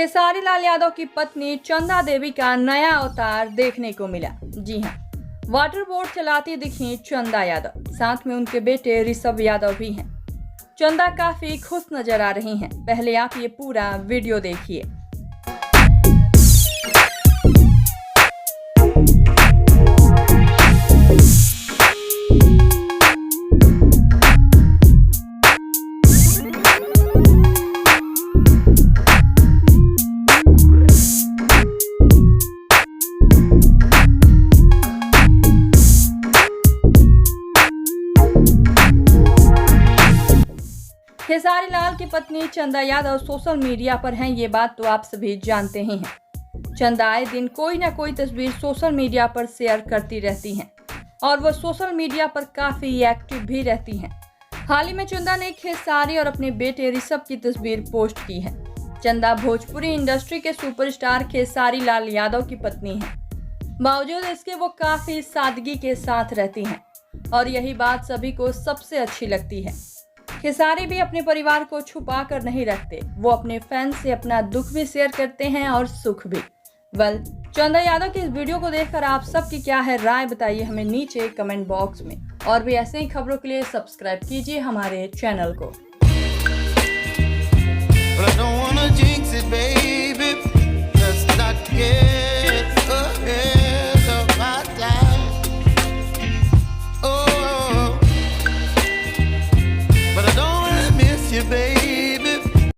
खेसारी लाल यादव की पत्नी चंदा देवी का नया अवतार देखने को मिला। जी हां, वाटर बोट चलाती दिखी चंदा यादव, साथ में उनके बेटे ऋषभ यादव भी हैं। चंदा काफी खुश नजर आ रही हैं। पहले आप ये पूरा वीडियो देखिए। खेसारी लाल की पत्नी चंदा यादव सोशल मीडिया पर हैं, ये बात तो आप सभी जानते ही हैं। चंदा आए दिन कोई ना कोई तस्वीर सोशल मीडिया पर शेयर करती रहती हैं और वो सोशल मीडिया पर काफी एक्टिव भी रहती हैं। हाल ही में चंदा ने खेसारी और अपने बेटे ऋषभ की तस्वीर पोस्ट की है। चंदा भोजपुरी इंडस्ट्री के सुपरस्टार खेसारी लाल यादव की पत्नी है। बावजूद इसके वो काफी सादगी के साथ रहती हैं और यही बात सभी को सबसे अच्छी लगती है। खेसारी भी अपने परिवार को छुपा कर नहीं रखते, वो अपने फैंस से अपना दुख भी शेयर करते हैं और सुख भी। चंदा यादव की इस वीडियो को देखकर आप सबकी क्या है राय, बताइए हमें नीचे कमेंट बॉक्स में। और भी ऐसे ही खबरों के लिए सब्सक्राइब कीजिए हमारे चैनल को।